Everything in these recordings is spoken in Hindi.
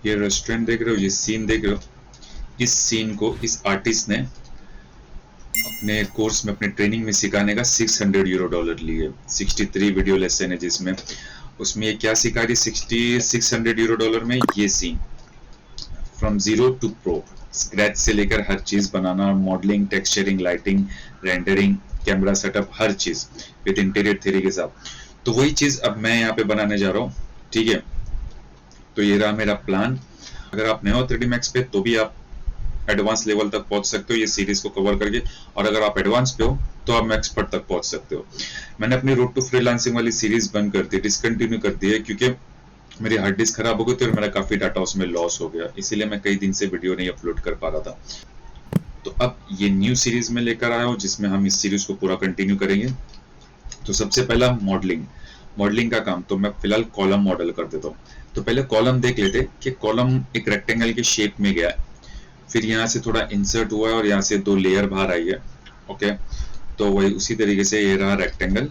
ये रेस्टोरेंट देख रहे हो, ये सीन देख रहे हो, इस सीन को इस आर्टिस्ट ने अपने कोर्स में, अपने ट्रेनिंग में सिखाने का $600 लिए। 63 वीडियो लेसन है जिसमें, उसमें ये क्या सिखा रही, $600 में ये scene from zero to pro, scratch से लेकर हर चीज बनाना, modelling, texturing, lighting, rendering, camera setup, हर चीज विद इंटीरियर थ्योरी के साथ। तो वही चीज अब मैं यहाँ पे बनाने जा रहा हूँ, ठीक है। तो ये रहा मेरा प्लान। अगर आप नए हो 3D Max पे तो भी आप एडवांस लेवल तक पहुंच सकते हो ये सीरीज को कवर करके, और अगर आप एडवांस पे हो तो आप एक्सपर्ट तक पहुंच सकते हो। मैंने अपनी रोड टू फ्रीलांसिंग वाली सीरीज बंद कर दी, डिसकंटिन्यू कर दी है, क्योंकि मेरी हार्ड डिस्क खराब हो गई थी और मेरा काफी डाटा उसमें लॉस हो गया, इसीलिए मैं कई दिन से वीडियो नहीं अपलोड कर पा रहा था। तो अब ये न्यू सीरीज में लेकर आया हूँ जिसमें हम इस सीरीज को पूरा कंटिन्यू करेंगे। तो सबसे पहला मॉडलिंग का काम, तो मैं फिलहाल कॉलम मॉडल कर देता हूँ। तो पहले कॉलम देख लेते कि कॉलम एक रेक्टेंगल के शेप में गया है, फिर यहाँ से थोड़ा इंसर्ट हुआ है और यहाँ से 2 लेयर बाहर आई है। ओके, तो वही उसी तरीके से ये रहा रेक्टेंगल,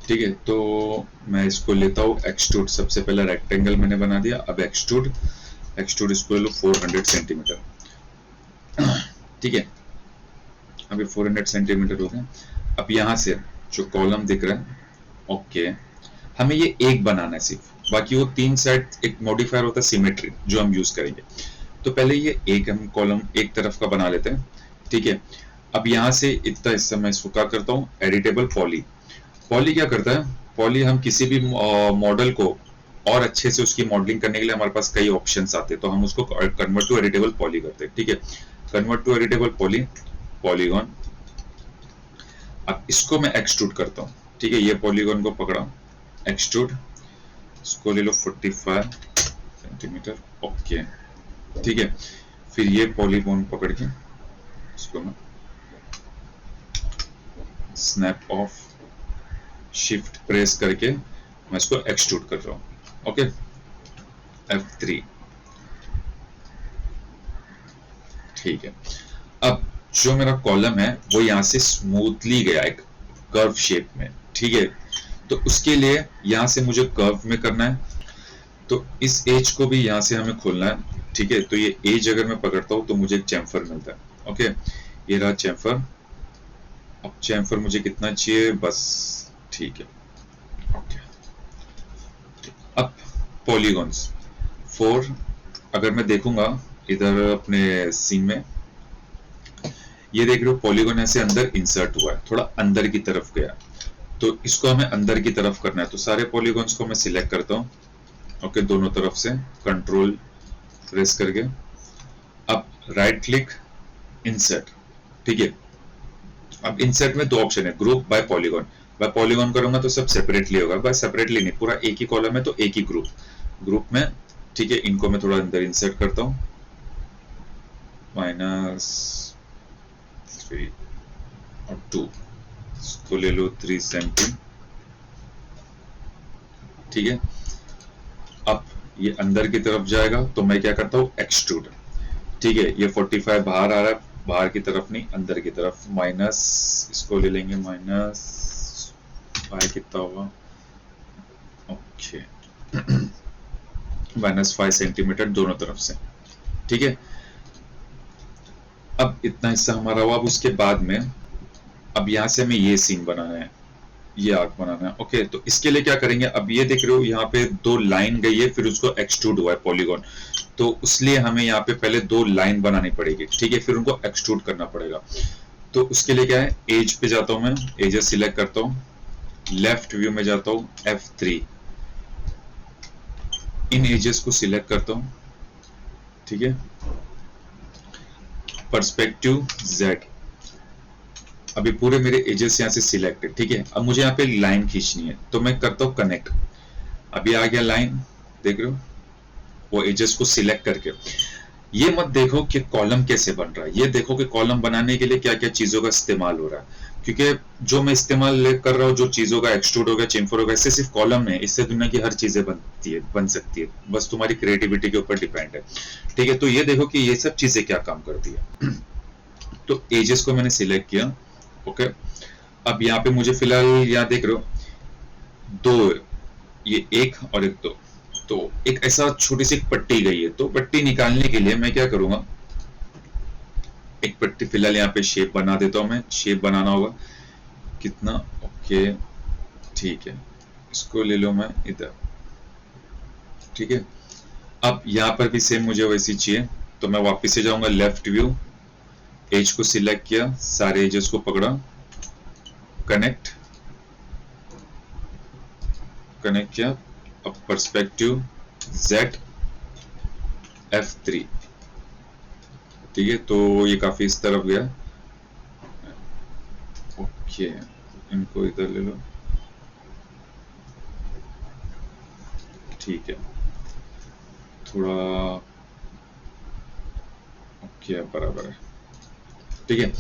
ठीक है। तो मैं इसको लेता हूँ एक्सट्रूड। सबसे पहले रेक्टेंगल मैंने बना दिया, अब एक्सट्रूड इसको ले लो 400 सेंटीमीटर, ठीक है। अभी 400 सेंटीमीटर हो गए। अब यहाँ से जो कॉलम दिख रहा है, ओके, हमें ये एक बनाना है सिर्फ, बाकी वो 3 साइड एक मॉडिफायर होता है सिमेट्री जो हम यूज करेंगे। तो पहले ये एक हम कॉलम एक तरफ का बना लेते हैं, ठीक है। अब यहाँ से इतना हिस्सा मैं इसको क्या करता हूँ, एडिटेबल पॉली। पॉली क्या करता है, पॉली हम किसी भी मॉडल को और अच्छे से उसकी मॉडलिंग करने के लिए हमारे पास कई ऑप्शंस आते हैं, तो हम उसको कन्वर्ट टू एडिटेबल पॉली करते हैं, ठीक है। Convert to editable poly, polygon. अब इसको मैं एक्सट्रूड करता हूँ, ठीक है। ये पॉलीगॉन को पकड़ा, एक्सट्रूड, इसको ले लो 45 सेंटीमीटर, ओके, ठीक है। फिर ये पॉलीगॉन पकड़ के इसको मैं स्नैप ऑफ, शिफ्ट प्रेस करके मैं इसको एक्सट्रूड कर रहा हूँ, ओके, F3, ठीक है। अब जो मेरा कॉलम है वो यहाँ से स्मूथली गया एक कर्व शेप में, ठीक है। तो उसके लिए यहाँ से मुझे कर्व में करना है, तो इस एज को भी यहाँ से हमें खोलना है, ठीक है। तो ये एज अगर मैं पकड़ता हूँ तो मुझे एक चैम्फर मिलता है, ओके, ये रहा चैम्फर। अब चैम्फर मुझे कितना चाहिए, बस, ठीक है, ओके। अब पॉलीगॉन्स 4, अगर मैं देखूंगा इधर अपने सीन में, ये देख रहे हो पॉलीगॉन ऐसे अंदर इंसर्ट हुआ है, थोड़ा अंदर की तरफ गया, तो इसको हमें अंदर की तरफ करना है। तो सारे पॉलीगॉन्स को मैं सिलेक्ट करता हूँ, ओके, दोनों तरफ से कंट्रोल प्रेस करके, अब राइट क्लिक, इंसर्ट, ठीक है। अब इंसर्ट में 2 ऑप्शन है, group by polygon. By polygon करूंगा तो सब सेपरेटली होगा, बाय सेपरेटली नहीं, पूरा एक ही कॉलम है तो एक ही ग्रुप में, ठीक है। इनको मैं थोड़ा अंदर इंसर्ट करता हूँ, -3 और 2, इसको ले लो 3 सेंटी, ठीक है। अब ये अंदर की तरफ जाएगा तो मैं क्या करता हूँ, एक्सट्रूड, ठीक है। ये 45 बाहर आ रहा है, बाहर की तरफ नहीं अंदर की तरफ, माइनस, इसको ले लेंगे -5, कितना होगा, ओके, -5 सेंटीमीटर दोनों तरफ से, ठीक है। अब इतना हिस्सा हमारा हुआ। अब उसके बाद में अब यहाँ से हमें ये सीन बनाना है, ये आर्क बनाना है, ओके। तो इसके लिए क्या करेंगे, अब ये देख रहे हो यहाँ पे 2 लाइन गई है, फिर उसको एक्सट्रूड हुआ है पॉलीगॉन, तो उसलिए हमें यहाँ पे पहले 2 लाइन बनानी पड़ेगी, ठीक है, फिर उनको एक्सट्रूड करना पड़ेगा। तो उसके लिए क्या है, एज पे जाता हूँ मैं, एजेस सिलेक्ट करता हूँ, लेफ्ट व्यू में जाता हूँ, F3, इन एजेस को सिलेक्ट करता हूँ, ठीक है, पर्सपेक्टिव Z। अभी पूरे मेरे एजेस यहाँ से सिलेक्ट है, ठीक है। अब मुझे यहाँ पे लाइन खींचनी है, तो मैं करता हूँ कनेक्ट, अभी आ गया लाइन, देख रहे हो, वो एजेस को सिलेक्ट करके। ये मत देखो कि कॉलम कैसे बन रहा है, ये देखो कि कॉलम बनाने के लिए क्या क्या चीजों का इस्तेमाल हो रहा है, क्योंकि जो मैं इस्तेमाल कर रहा हूँ, जो चीजों का एक्सट्रूड होगा, चेम्फर होगा, इससे सिर्फ कॉलम नहीं, इससे दुनिया की हर चीजें बन सकती है, बस तुम्हारी क्रिएटिविटी के ऊपर डिपेंड है, ठीक है। तो ये देखो कि ये सब चीजें क्या काम करती है। तो एजेस को मैंने सिलेक्ट किया, ओके। अब यहाँ पे मुझे फिलहाल यहाँ देख रहे हो 2, ये एक और एक दो, तो एक ऐसा छोटी सी पट्टी गई है, तो पट्टी निकालने के लिए मैं क्या करूंगा, एक पट्टी फिलहाल यहाँ पे शेप बना देता हूं, मैं शेप बनाना होगा कितना, ओके ठीक है, इसको ले लो मैं इधर, ठीक है। अब यहाँ पर भी सेम मुझे वैसी चाहिए, तो मैं वापस से जाऊंगा लेफ्ट व्यू, एज को सिलेक्ट किया, सारे एजेस को पकड़ा, कनेक्ट किया, अब पर्सपेक्टिव Z F3, ठीक है, तो ये काफी इस तरफ गया, ओके इनको इधर ले लो, ठीक है, थोड़ा ओके बराबर है, ठीक है।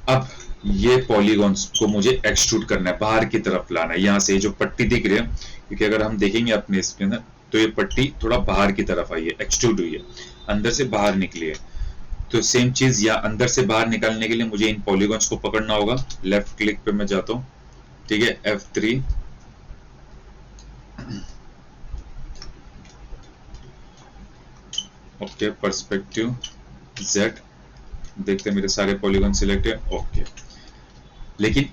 अब ये पॉलीगॉन्स को मुझे एक्सट्रूड करना है, बाहर की तरफ लाना है, यहाँ से जो पट्टी दिख रही है, क्योंकि अगर हम देखेंगे अपने इसके अंदर तो ये पट्टी थोड़ा बाहर की तरफ आई है, एक्सट्रूड हुई है, अंदर से बाहर निकली है, तो सेम चीज या अंदर से बाहर निकालने के लिए मुझे इन पॉलीगॉन्स को पकड़ना होगा, लेफ्ट क्लिक पे मैं जाता हूँ, ठीक है, F3, ओके पर्सपेक्टिव Z, देखते हैं मेरे सारे पॉलीगॉन सिलेक्ट है, ओके, लेकिन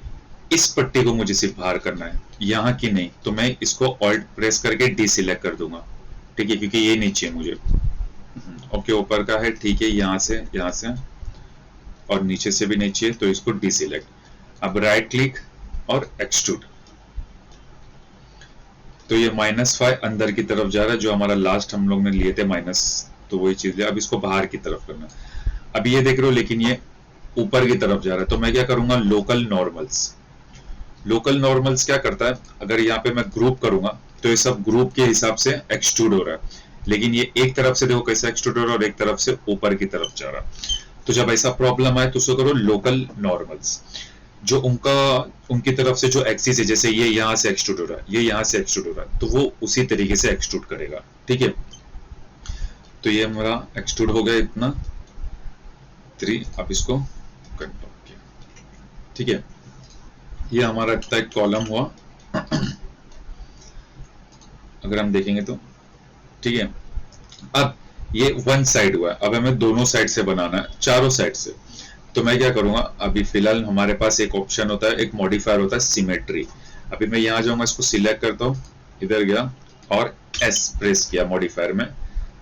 इस पट्टी को मुझे सिर्फ बाहर करना है, यहाँ की नहीं, तो मैं इसको ऑल्ट प्रेस करके डीसिलेक्ट कर दूंगा, ठीक है, क्योंकि ये नहीं चाहिए मुझे, ओके ऊपर का है, ठीक है, यहाँ से और नीचे से भी नहीं चाहिए, तो इसको डीसिलेक्ट, अब राइट क्लिक और एक्सट्रूड, तो ये -5 अंदर की तरफ जा रहा है, जो हमारा लास्ट हम लोग ने लिए थे माइनस, तो वही चीज है, अब इसको बाहर की तरफ करना, अब ये देख रहे हो, लेकिन ये ऊपर की तरफ जा रहा है, तो मैं क्या करूंगा, लोकल नॉर्मल्स क्या करता है, अगर यहाँ पे मैं ग्रुप करूंगा तो ये सब ग्रुप के हिसाब से एक्सट्रूड हो रहा है, लेकिन ये एक तरफ से देखो कैसे एक्सट्रूड हो रहा है और एक तरफ से ऊपर की तरफ जा रहा है, तो जब ऐसा प्रॉब्लम आए तो उसको करो लोकल नॉर्मल्स, जो उनकी तरफ से जो एक्सिस है, जैसे ये यहाँ से एक्सट्रूड हो रहा है, ये यहाँ से एक्सट्रूड हो रहा है, तो वो उसी तरीके से एक्सट्रूड करेगा, ठीक है। तो ये हमारा एक्सट्रूड हो गया इतना 3, अब इसको कंट्रोल किया, ठीक है, ये हमारा इतना एक कॉलम हुआ, अगर हम देखेंगे तो, ठीक है। अब ये वन साइड हुआ है, अब हमें दोनों साइड से बनाना है, चारों साइड से, तो मैं क्या करूंगा, अभी फिलहाल हमारे पास एक ऑप्शन होता है, एक मॉडिफायर होता है सिमेट्री, अभी मैं यहाँ जाऊंगा, इसको सिलेक्ट करता हूँ, इधर गया और S प्रेस किया मॉडिफायर में,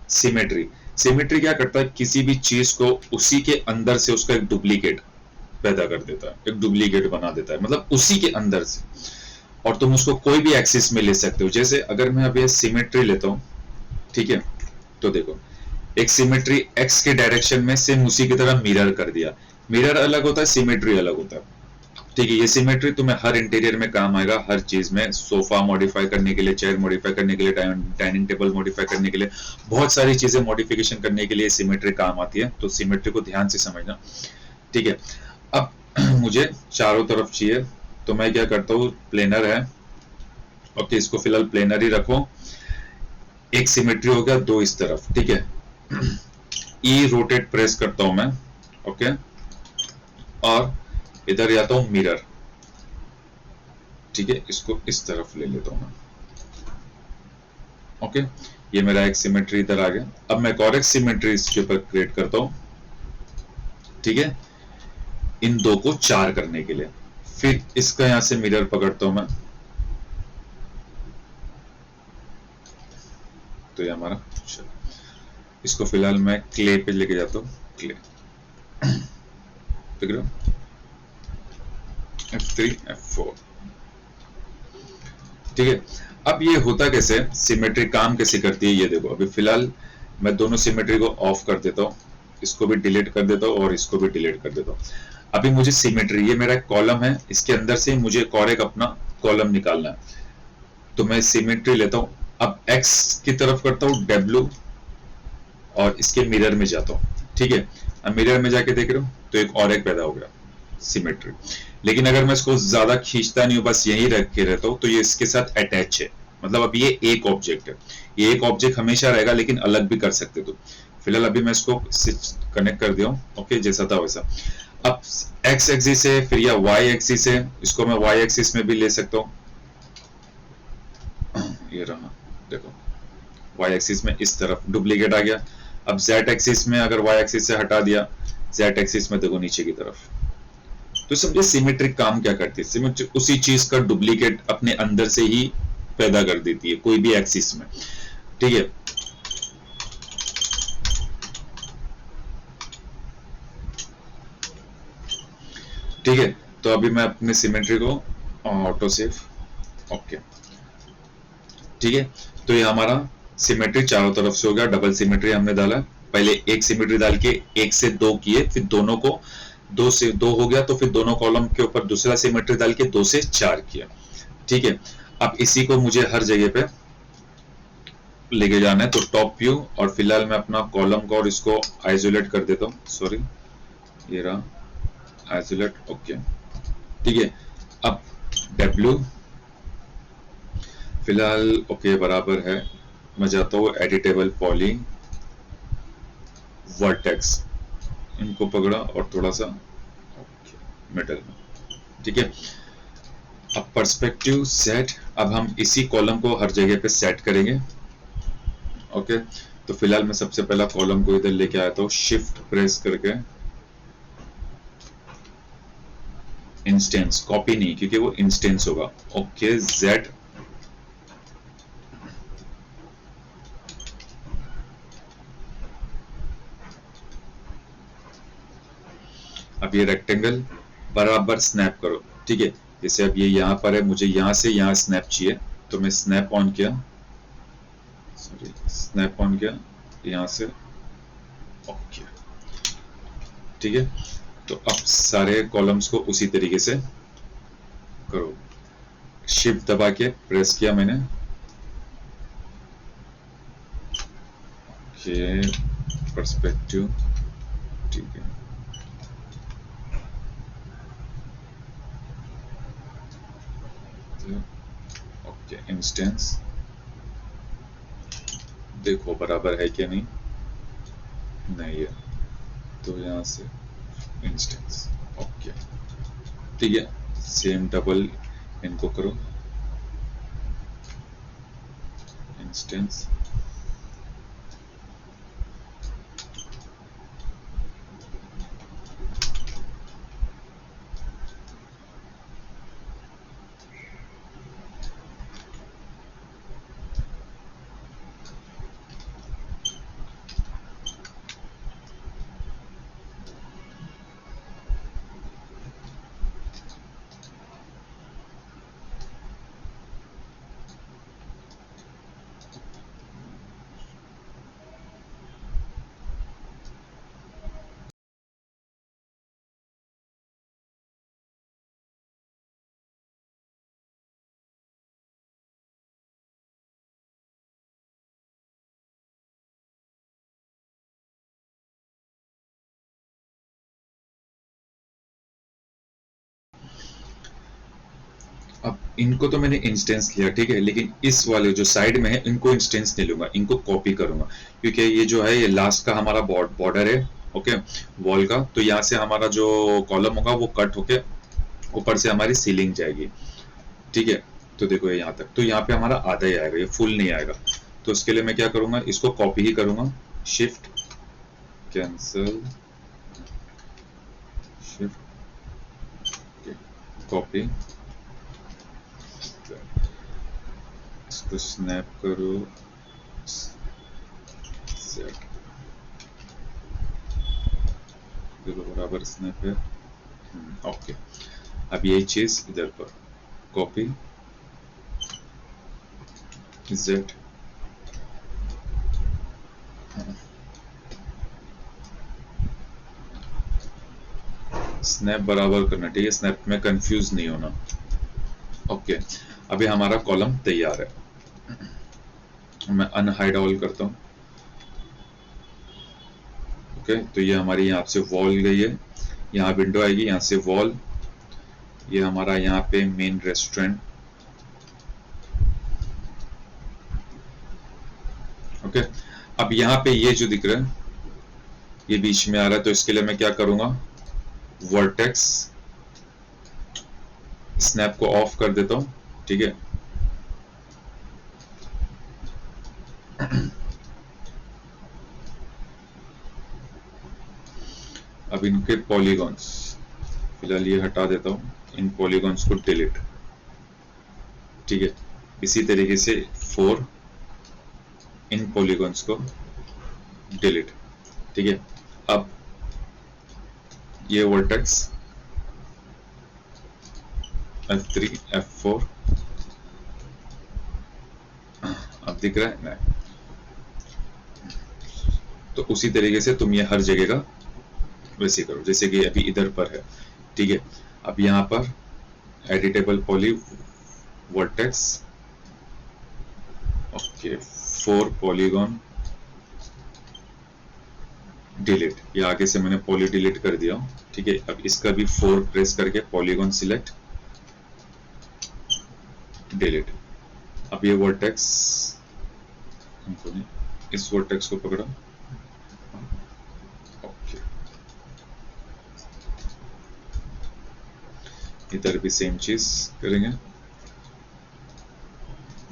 सिमेट्री क्या करता है, किसी भी चीज को उसी के अंदर से उसका एक डुप्लीकेट पैदा कर देता है, एक डुप्लीकेट बना देता है, मतलब उसी के अंदर से, और तुम उसको कोई भी एक्सिस में ले सकते हो, जैसे अगर मैं अभी सिमेट्री लेता हूँ, ठीक है, तो देखो एक सिमेट्री एक्स के डायरेक्शन में सेम उसी की तरह मिरर कर दिया, मिरर अलग होता है, सिमेट्री अलग होता है, ठीक है, ये सिमेट्री तुम्हें हर इंटीरियर में काम आएगा, हर चीज में, सोफा मॉडिफाई करने के लिए, चेयर मॉडिफाई करने के लिए, डाइनिंग टेबल मॉडिफाई करने के लिए, बहुत सारी चीजें मॉडिफिकेशन करने के लिए सिमेट्री काम आती है, तो सिमेट्री को ध्यान से समझना, ठीक है। अब मुझे चारों तरफ चाहिए, तो मैं क्या करता हूँ, प्लेनर है, ओके, इसको फिलहाल प्लेनर ही रखो, एक सिमेट्री हो गया, दो इस तरफ, ठीक है, ई रोटेट प्रेस करता हूं मैं, ओके, और इधर जाता हूं मिरर, ठीक है, इसको इस तरफ ले लेता हूं मैं, ओके, ये मेरा एक सिमेट्री इधर आ गया, अब मैं और एक सिमेट्री इसके ऊपर क्रिएट करता हूं, ठीक है, इन दो को 4 करने के लिए, फिर इसका यहां से मिरर पकड़ता हूं मैं, तो ये हमारा, इसको फिलहाल मैं क्ले पे लेके जाता हूँ, क्ले, देख रहे हो, F3 F4, ठीक है। अब ये होता कैसे, सिमेट्री काम कैसे करती है, ये देखो, अभी फिलहाल मैं दोनों सिमेट्री को ऑफ कर देता हूँ, इसको भी डिलीट कर देता हूँ और इसको भी डिलीट कर देता हूँ, अभी मुझे सिमेट्री, ये मेरा कॉलम है, इसके अंदर से मुझे और एक अपना कॉलम निकालना है, तो मैं सिमेट्री लेता हूँ, अब X की तरफ करता हूँ W और इसके मिरर में जाता हूँ, ठीक है, अब मिरर में जाके देख रहे हो, तो एक और एक पैदा हो गया सिमेट्री, लेकिन अगर मैं इसको ज्यादा खींचता नहीं हूँ, बस यहीं रख के रहता हूँ, तो ये इसके साथ अटैच है, मतलब अब ये एक ऑब्जेक्ट है, ये एक ऑब्जेक्ट हमेशा रहेगा, लेकिन अलग भी कर सकते हो, फिलहाल अभी मैं इसको कनेक्ट कर दिया हूँ, ओके, जैसा था वैसा। अब X एक्सिस है, फिर या Y एक्सिस है, इसको मैं Y एक्सिस में भी ले सकता हूँ, ये रहा, देखो y एक्सिस में इस तरफ डुप्लीकेट आ गया। अब z एक्सिस में अगर y एक्सिस से हटा दिया, z एक्सिस में देखो नीचे की तरफ। तो समझे सिमेट्रिक काम क्या करती है, सिमेट्रिक उसी चीज का डुप्लीकेट अपने अंदर से ही पैदा कर देती है कोई भी एक्सिस में, ठीक है। ठीक है, तो अभी मैं अपने सिमेट्री को ऑटो सेव, ओके, ठीक है। तो ये हमारा सिमेट्री चारों तरफ से हो गया, डबल सिमेट्री हमने डाला, पहले एक सिमेट्री डाल के एक से दो किए, फिर दोनों को दो से दो हो गया, तो फिर दोनों कॉलम के ऊपर दूसरा सिमेट्री डाल के दो से चार किया, ठीक है। अब इसी को मुझे हर जगह पे लेके जाना है, तो टॉप व्यू, और फिलहाल मैं अपना कॉलम को और इसको आइसोलेट कर देता हूँ, सॉरी ये रहा आइसोलेट, ओके, ठीक है। अब W फिलहाल ओके बराबर है, मैं जाता हूँ एडिटेबल पॉली वर्टेक्स, इनको पकड़ा और थोड़ा सा मिडल में, ठीक है। अब पर्सपेक्टिव सेट, अब हम इसी कॉलम को हर जगह पे सेट करेंगे, ओके। तो फिलहाल मैं सबसे पहला कॉलम को इधर लेके आया था, शिफ्ट प्रेस करके, इंस्टेंस कॉपी नहीं क्योंकि वो इंस्टेंस होगा, ओके, Z, अब ये रेक्टेंगल बराबर स्नैप करो, ठीक है। जैसे अब ये यहाँ पर है, मुझे यहाँ से यहाँ स्नैप चाहिए, तो मैं स्नैप ऑन किया, सॉरी स्नैप ऑन किया यहाँ से, ओके, ठीक है। तो अब सारे कॉलम्स को उसी तरीके से करो, शिफ्ट दबा के प्रेस किया मैंने, ओके, पर्सपेक्टिव, ठीक है, ओके, इंस्टेंस देखो बराबर है क्या, नहीं नहीं है, तो यहाँ से इंस्टेंस, ओके, ठीक है। सेम डबल इनको करो, इंस्टेंस, अब इनको तो मैंने इंस्टेंस लिया, ठीक है, लेकिन इस वाले जो साइड में है इनको इंस्टेंस नहीं लूंगा, इनको कॉपी करूंगा, क्योंकि ये जो है ये लास्ट का हमारा बॉर्डर है, ओके, वॉल का। तो यहाँ से हमारा जो कॉलम होगा वो कट होके ऊपर से हमारी सीलिंग जाएगी, ठीक है। तो देखो ये यहाँ तक, तो यहाँ पे हमारा आधा ही आएगा, ये फुल नहीं आएगा। तो उसके लिए मैं क्या करूंगा, इसको कॉपी ही करूंगा, शिफ्ट कैंसल, शिफ्ट कॉपी, इसको स्नैप करो, देखो बराबर स्नैप है, ओके। अब यही चीज इधर पर कॉपी, Z, स्नैप बराबर करना, ठीक है, स्नैप में कंफ्यूज नहीं होना, ओके। अभी हमारा कॉलम तैयार है, मैं अनहाइड ऑल करता हूँ, ओके। तो ये हमारी यहाँ से वॉल गई है, यहाँ विंडो आएगी, यहाँ से वॉल, ये हमारा यहाँ पे मेन रेस्टोरेंट, ओके। अब यहाँ पे ये जो दिख रहा है ये बीच में आ रहा है, तो इसके लिए मैं क्या करूंगा, वर्टेक्स स्नैप को ऑफ कर देता हूँ, ठीक है, अब इनके पॉलीगॉन्स फिलहाल ये हटा देता हूँ, इन पॉलीगॉन्स को डिलीट। ठीक है, इसी तरीके से 4 इन पॉलीगॉन्स को डिलीट। ठीक है, अब ये वर्टेक्स F3 F4 अब दिख रहा है? नहीं। तो उसी तरीके से तुम ये हर जगह का वैसे करो जैसे कि अभी इधर पर है। ठीक है, अब यहाँ पर editable poly vertex, okay, 4 polygon delete. ये आगे से मैंने पॉली डिलीट कर दिया। ठीक है, अब इसका भी 4 प्रेस करके पॉलीगॉन सिलेक्ट डिलीट। अब ये वर्टेक्स, इस वर्टेक्स को पकड़ा, ओके, इधर भी सेम चीज करेंगे।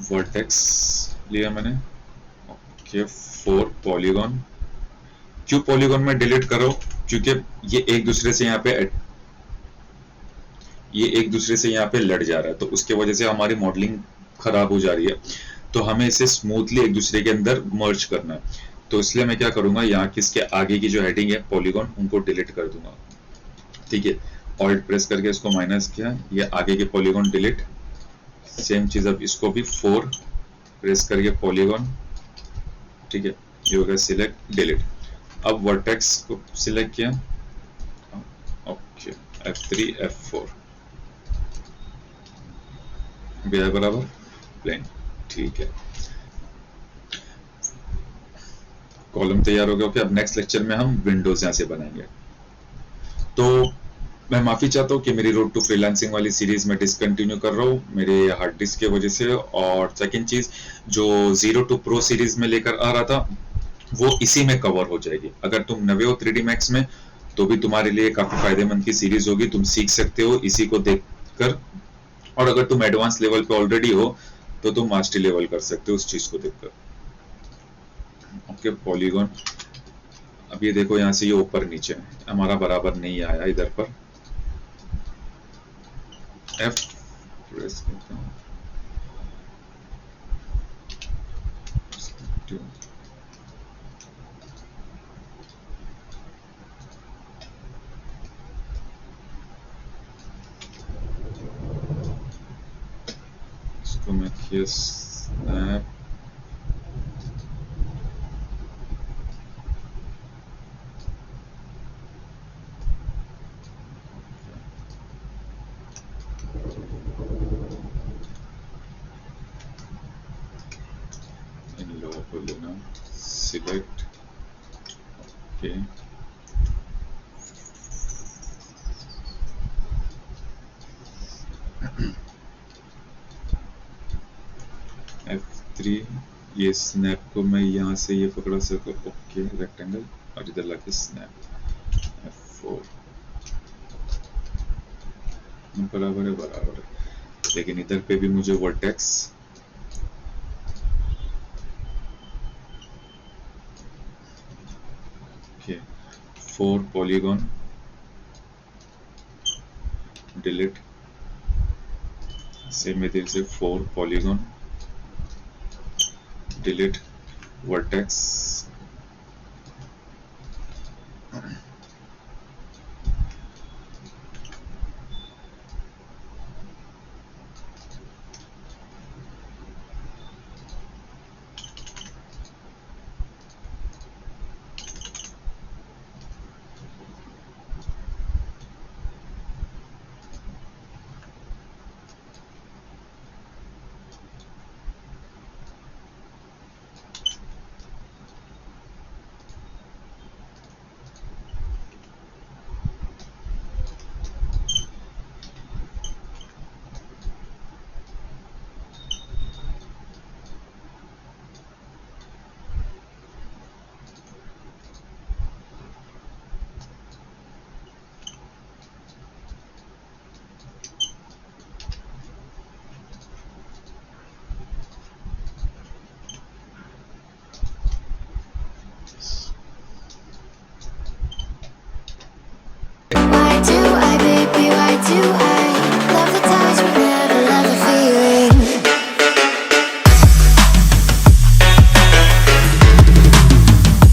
वर्टेक्स लिया मैंने, ओके, 4 पॉलीगॉन। क्यों पॉलीगॉन में डिलीट करो? क्योंकि ये एक दूसरे से यहाँ पे लड़ जा रहा है, तो उसके वजह से हमारी मॉडलिंग खराब हो जा रही है। तो हमें इसे स्मूथली एक दूसरे के अंदर मर्ज करना है। तो इसलिए मैं क्या करूंगा, यहाँ की इसके आगे की जो हेडिंग है पॉलीगॉन, उनको डिलीट कर दूंगा। ठीक है, ऑल्ट प्रेस करके इसको माइनस किया, ये आगे के पॉलीगॉन डिलीट। सेम चीज अब इसको भी 4 प्रेस करके पॉलीगॉन, ठीक है, ये हो गया सिलेक्ट डिलीट। अब वर्टेक्स को सिलेक्ट किया, ओके, F3 F4 बराबर प्लेन। ठीक है, कॉलम तैयार हो गया। ओके, अब नेक्स्ट लेक्चर में हम विंडोज यहां से बनाएंगे। तो मैं माफी चाहता हूँ कि मेरी रोड टू फ्रीलांसिंग वाली सीरीज में डिसकंटिन्यू कर रहा हूँ मेरे हार्ड डिस्क की वजह से। और सेकंड चीज, जो 0 टू प्रो सीरीज में लेकर आ रहा था वो इसी में कवर हो जाएगी। अगर तुम नवे हो 3D Max में तो भी तुम्हारे लिए काफी फायदेमंद की सीरीज होगी, तुम सीख सकते हो इसी को देखकर। और अगर तुम एडवांस लेवल पे ऑलरेडी हो तो तुम मास्टरी लेवल कर सकते हो उस चीज को देखकर। ओके, पॉलीगॉन, अब ये देखो यहाँ से ये ऊपर नीचे हमारा बराबर नहीं आया इधर पर। F प्रेस करता हूँ, इसको मैं किया स्नैप, इन लोगों को लेना, सिलेक्ट, ओके, F3, ये स्नैप को मैं यहाँ से ये पकड़ा सकूँ, ओके, रेक्टेंगल, और इधर लाके स्नैप, F4 बराबर है, लेकिन इधर पे भी मुझे vertex, okay, 4 polygon delete, same इधर से 4 पॉलीगॉन डिलीट, वर्टेक्स, do